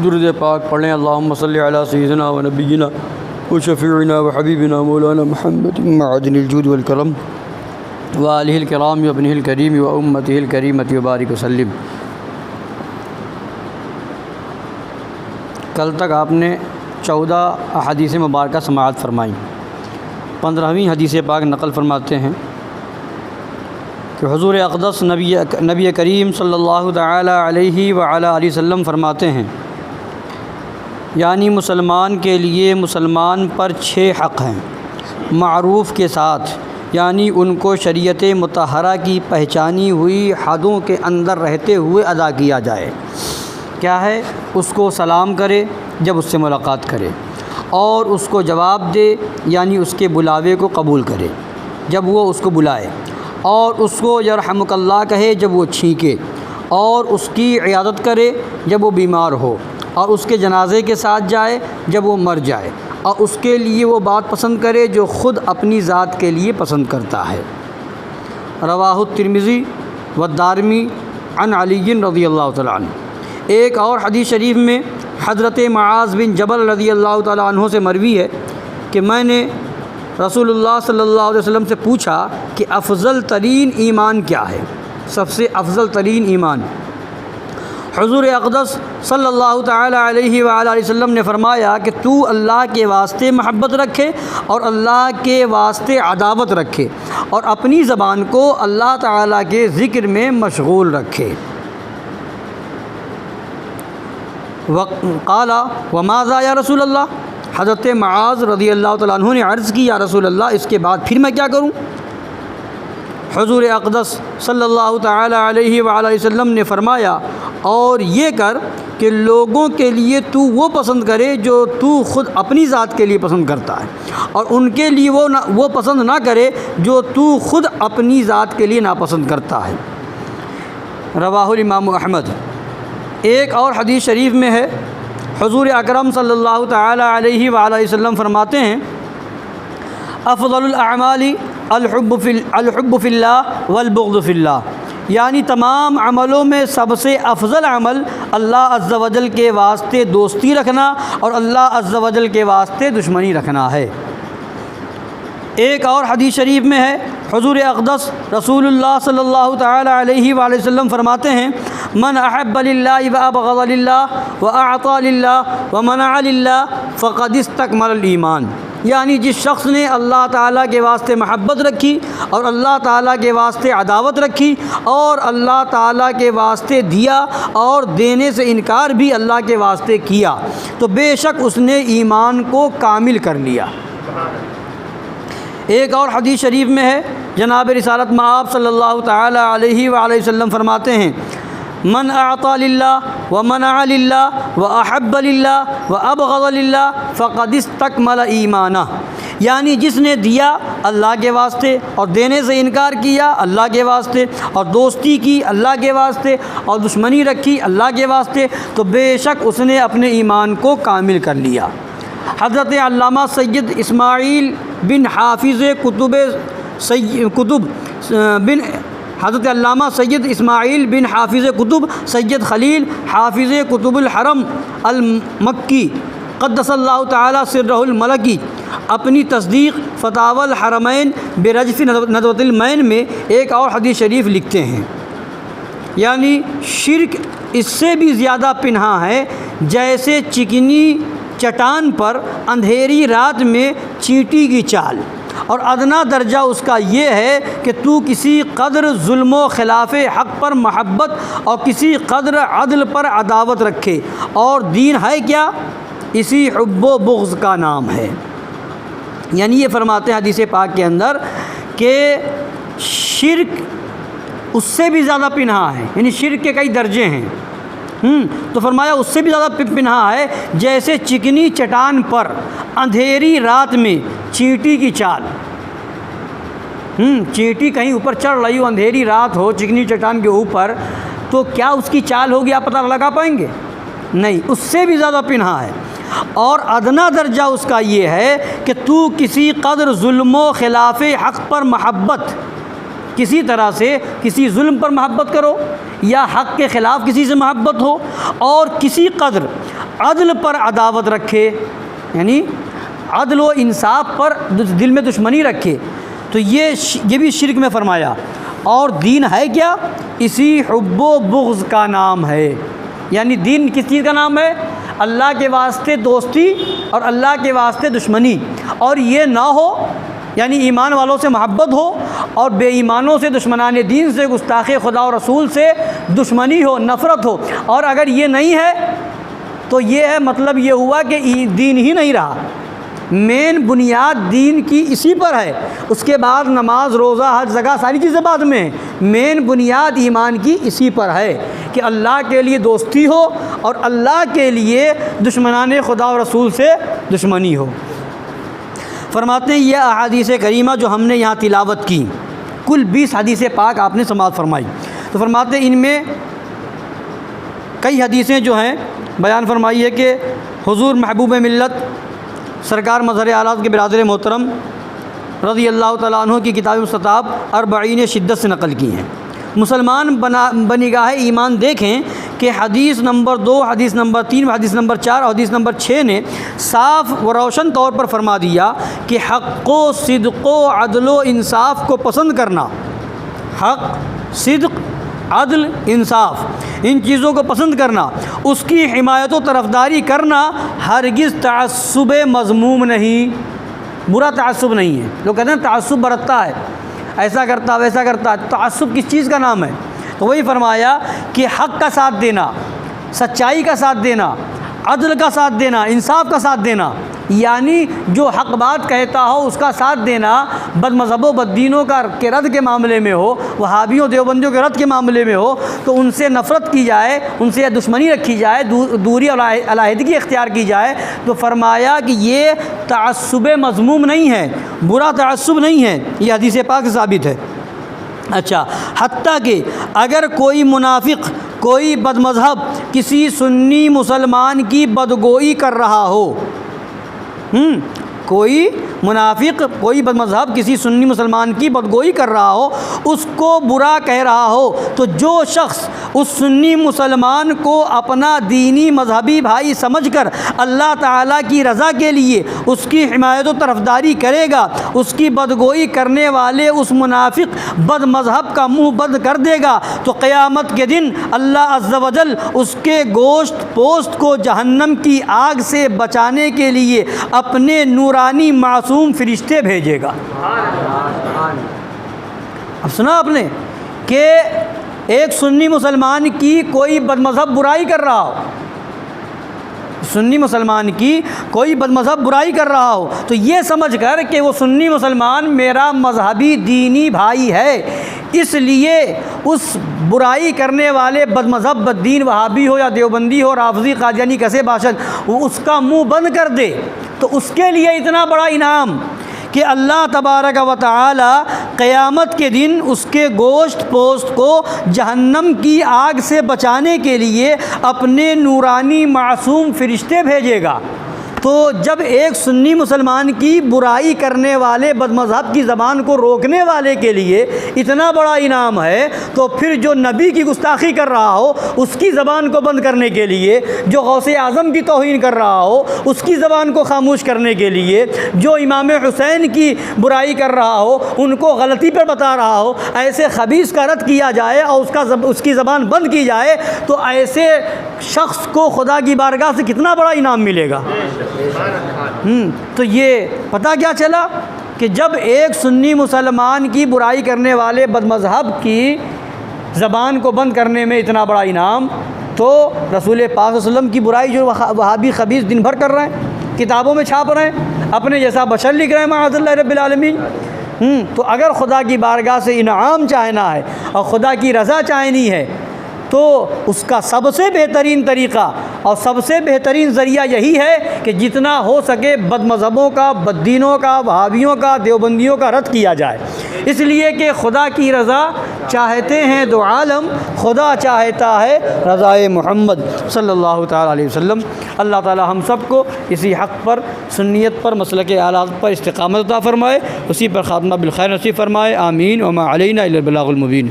درود پاک پڑھیں۔ اللہم صلی علی سیدنا و نبینا و شفیعنا و حبیبنا مولانا محمد معدن الجود والکرم و آلہ الکرام و ابنہ الکریم و امتہ الکریمۃ و بارک وسلم۔ کل تک آپ نے 14 احادیث مبارکہ سماعت فرمائیں۔ 15ویں حدیث پاک نقل فرماتے ہیں کہ حضور اقدس نبی کریم صلی اللہ تعالی علیہ وعلی آلہ وسلم فرماتے ہیں، یعنی مسلمان کے لیے مسلمان پر 6 حق ہیں معروف کے ساتھ، یعنی ان کو شریعت مطہرہ کی پہچانی ہوئی حدوں کے اندر رہتے ہوئے ادا کیا جائے۔ کیا ہے؟ اس کو سلام کرے جب اس سے ملاقات کرے، اور اس کو جواب دے، یعنی اس کے بلاوے کو قبول کرے جب وہ اس کو بلائے، اور اس کو یرحمک اللہ کہے جب وہ چھینکے، اور اس کی عیادت کرے جب وہ بیمار ہو، اور اس کے جنازے کے ساتھ جائے جب وہ مر جائے، اور اس کے لیے وہ بات پسند کرے جو خود اپنی ذات کے لیے پسند کرتا ہے۔ رواہ الترمذی والدارمی عن علی رضی اللہ تعالیٰ عنہ۔ ایک اور حدیث شریف میں حضرت معاذ بن جبل رضی اللہ تعالیٰ عنہ سے مروی ہے کہ میں نے رسول اللہ صلی اللہ علیہ وسلم سے پوچھا کہ افضل ترین ایمان کیا ہے، سب سے افضل ترین ایمان؟ حضور اقدس صلی اللہ تعالی علیہ وآلہ وسلم نے فرمایا کہ تو اللہ کے واسطے محبت رکھے اور اللہ کے واسطے عداوت رکھے، اور اپنی زبان کو اللہ تعالیٰ کے ذکر میں مشغول رکھے۔ قال وماذا یا رسول اللہ، حضرت معاذ رضی اللہ تعالیٰ عنہ نے عرض کی، یا رسول اللہ اس کے بعد پھر میں کیا کروں؟ حضور اقدس صلی اللہ تعالی علیہ وآلہ وسلم نے فرمایا، اور یہ کر کہ لوگوں کے لیے تو وہ پسند کرے جو تو خود اپنی ذات کے لیے پسند کرتا ہے، اور ان کے لیے وہ پسند نہ کرے جو تو خود اپنی ذات کے لیے ناپسند کرتا ہے۔ رواہ الامام احمد۔ ایک اور حدیث شریف میں ہے، حضور اکرم صلی اللہ تعالی علیہ وآلہ وسلم فرماتے ہیں، افضل الاعمال الحب فی اللہ والبغض فی اللہ، یعنی تمام عملوں میں سب سے افضل عمل اللہ عز و جل کے واسطے دوستی رکھنا اور اللہ عز و جل کے واسطے دشمنی رکھنا ہے۔ ایک اور حدیث شریف میں ہے، حضور اقدس رسول اللہ صلی اللہ تعالی علیہ وآلہ وسلم فرماتے ہیں، من احب للہ وابغض للہ واعطى للہ ومنع للہ فقد استکمل الایمان، یعنی جس شخص نے اللہ تعالیٰ کے واسطے محبت رکھی اور اللہ تعالیٰ کے واسطے عداوت رکھی، اور اللہ تعالیٰ کے واسطے دیا اور دینے سے انکار بھی اللہ کے واسطے کیا، تو بے شک اس نے ایمان کو کامل کر لیا۔ ایک اور حدیث شریف میں ہے، جناب رسالت مآب صلی اللہ تعالی علیہ وآلہ وسلم فرماتے ہیں، من اعطى للہ ومنع للہ واحب للہ وابغض للہ فقد استکمل ایمانہ، یعنی جس نے دیا اللہ کے واسطے اور دینے سے انکار کیا اللہ کے واسطے، اور دوستی کی اللہ کے واسطے اور دشمنی رکھی اللہ کے واسطے، تو بے شک اس نے اپنے ایمان کو کامل کر لیا۔ حضرت علامہ سید اسماعیل بن حافظ حضرت علامہ سید اسماعیل بن حافظ کتب سید خلیل حافظ کتب الحرم المکی قدس اللہ تعالی سرہ الملکی اپنی تصدیق فتاوی الحرمین برجف ندوۃ المین میں ایک اور حدیث شریف لکھتے ہیں، یعنی شرک اس سے بھی زیادہ پنہاں ہے جیسے چکنی چٹان پر اندھیری رات میں چینٹی کی چال، اور ادنا درجہ اس کا یہ ہے کہ تو کسی قدر ظلم و خلاف حق پر محبت اور کسی قدر عدل پر عداوت رکھے، اور دین ہے کیا؟ اسی حب و بغض کا نام ہے۔ یعنی یہ فرماتے ہیں حدیث پاک کے اندر کہ شرک اس سے بھی زیادہ پنہاں ہے، یعنی شرک کے کئی درجے ہیں، تو فرمایا اس سے بھی زیادہ پنہاں ہے جیسے چکنی چٹان پر اندھیری رات میں چینٹی کی چال۔ چینٹی کہیں اوپر چڑھ رہی ہو، اندھیری رات ہو، چکنی چٹان کے اوپر، تو کیا اس کی چال ہوگی آپ پتہ لگا پائیں گے؟ نہیں، اس سے بھی زیادہ پنہاں ہے۔ اور ادنا درجہ اس کا یہ ہے کہ تو کسی قدر ظلم و خلاف حق پر محبت، کسی طرح سے کسی ظلم پر محبت کرو یا حق کے خلاف کسی سے محبت ہو، اور کسی قدر عدل پر عداوت رکھے، یعنی عدل و انصاف پر دل میں دشمنی رکھے، تو یہ بھی شرک میں فرمایا۔ اور دین ہے کیا؟ اسی حب و بغض کا نام ہے، یعنی دین کس چیز کا نام ہے؟ اللہ کے واسطے دوستی اور اللہ کے واسطے دشمنی، اور یہ نہ ہو یعنی ایمان والوں سے محبت ہو اور بے ایمانوں سے دشمنان دین سے گستاخ خدا و رسول سے دشمنی ہو، نفرت ہو، اور اگر یہ نہیں ہے تو یہ ہے مطلب یہ ہوا کہ دین ہی نہیں رہا۔ مین بنیاد دین کی اسی پر ہے، اس کے بعد نماز، روزہ، حج، زکوٰۃ ساری چیزیں بعد میں ہیں، مین بنیاد ایمان کی اسی پر ہے کہ اللہ کے لیے دوستی ہو اور اللہ کے لیے دشمنان خدا و رسول سے دشمنی ہو۔ فرماتے ہیں یہ احادیث کریمہ جو ہم نے یہاں تلاوت کی، کل 20 حدیث پاک آپ نے سماعت فرمائی، تو فرماتے ہیں ان میں کئی حدیثیں جو ہیں بیان فرمائی ہے کہ حضور محبوب ملت سرکار مظہر اعلیٰ کے برادر محترم رضی اللہ تعالیٰ عنہ کی کتاب مستطاب اربعین شدت سے نقل کی ہیں۔ مسلمان بنگاہ ایمان دیکھیں کہ حدیث نمبر 2، حدیث نمبر 3، حدیث نمبر 4 اور حدیث نمبر 6 نے صاف و روشن طور پر فرما دیا کہ حق و صدق و عدل و انصاف کو پسند کرنا، حق، صدق، عدل، انصاف، ان چیزوں کو پسند کرنا، اس کی حمایت و طرفداری کرنا ہرگز تعصب مذموم نہیں، برا تعصب نہیں ہے۔ لوگ کہتے ہیں تعصب برتتا ہے، ایسا کرتا ویسا کرتا، تعصب کس چیز کا نام ہے؟ تو وہی فرمایا کہ حق کا ساتھ دینا، سچائی کا ساتھ دینا، عدل کا ساتھ دینا، انصاف کا ساتھ دینا، یعنی جو حق بات کہتا ہو اس کا ساتھ دینا، بد مذہب و بد دینوں کے رد کے معاملے میں ہو، وہابیوں دیوبندیوں کے رد کے معاملے میں ہو تو ان سے نفرت کی جائے، ان سے دشمنی رکھی جائے، دوری اور علیحدگی اختیار کی جائے، تو فرمایا کہ یہ تعصب مذموم نہیں ہے، برا تعصب نہیں ہے، یہ حدیث پاک سے ثابت ہے۔ اچھا، حتیٰ کہ اگر کوئی منافق، کوئی بد مذہب کسی سنی مسلمان کی بدگوئی کر رہا ہو، کوئی منافق، کوئی بد مذہب کسی سنی مسلمان کی بدگوئی کر رہا ہو، اس کو برا کہہ رہا ہو، تو جو شخص اس سنی مسلمان کو اپنا دینی مذہبی بھائی سمجھ کر اللہ تعالیٰ کی رضا کے لیے اس کی حمایت و طرفداری کرے گا، اس کی بدگوئی کرنے والے اس منافق بد مذہب کا منہ بند کر دے گا، تو قیامت کے دن اللہ عز و جل اس کے گوشت پوست کو جہنم کی آگ سے بچانے کے لیے اپنے نورانی معصوم فرشتے بھیجے گا۔ اب سنا آپ نے کہ ایک سنی مسلمان کی کوئی بد مذہب برائی کر رہا ہو، سنی مسلمان کی کوئی بد مذہب برائی کر رہا ہو، تو یہ سمجھ کر کہ وہ سنی مسلمان میرا مذہبی دینی بھائی ہے، اس لیے اس برائی کرنے والے بد مذہب بد دین وہابی ہو یا دیوبندی ہو، رافضی، قادیانی، کسے باشد، وہ اس کا منہ بند کر دے، تو اس کے لیے اتنا بڑا انعام کہ اللہ تبارک و تعالی قیامت کے دن اس کے گوشت پوست کو جہنم کی آگ سے بچانے کے لیے اپنے نورانی معصوم فرشتے بھیجے گا۔ تو جب ایک سنی مسلمان کی برائی کرنے والے بد مذہب کی زبان کو روکنے والے کے لیے اتنا بڑا انعام ہے، تو پھر جو نبی کی گستاخی کر رہا ہو اس کی زبان کو بند کرنے کے لیے، جو غوث اعظم کی توہین کر رہا ہو اس کی زبان کو خاموش کرنے کے لیے، جو امام حسین کی برائی کر رہا ہو ان کو غلطی پر بتا رہا ہو، ایسے خبیث کا رد کیا جائے اور اس کی زبان بند کی جائے، تو ایسے شخص کو خدا کی بارگاہ سے کتنا بڑا انعام ملے گا۔ تو یہ پتہ کیا چلا کہ جب ایک سنی مسلمان کی برائی کرنے والے بد مذہب کی زبان کو بند کرنے میں اتنا بڑا انعام، تو رسول پاک صلی اللہ علیہ وسلم کی برائی جو وہابی خبیث دن بھر کر رہے ہیں، کتابوں میں چھاپ رہے ہیں، اپنے جیسا بشر لکھ رہے ہیں معاذ اللہ رب العالمین، تو اگر خدا کی بارگاہ سے انعام چاہنا ہے اور خدا کی رضا چاہنی ہے تو اس کا سب سے بہترین طریقہ اور سب سے بہترین ذریعہ یہی ہے کہ جتنا ہو سکے بد مذہبوں کا، بد دینوں کا، وہابیوں کا، دیوبندیوں کا رد کیا جائے، اس لیے کہ خدا کی رضا چاہتے ہیں دو عالم، خدا چاہتا ہے رضائے محمد صلی اللہ تعالیٰ علیہ وسلم۔ اللہ تعالی ہم سب کو اسی حق پر، سنیت پر، مسلک اعلیٰ پر استقامت عطا فرمائے، اسی پر خاتمہ بالخیر نصیب فرمائے، آمین۔ وما علینا الا البلاغ المبین۔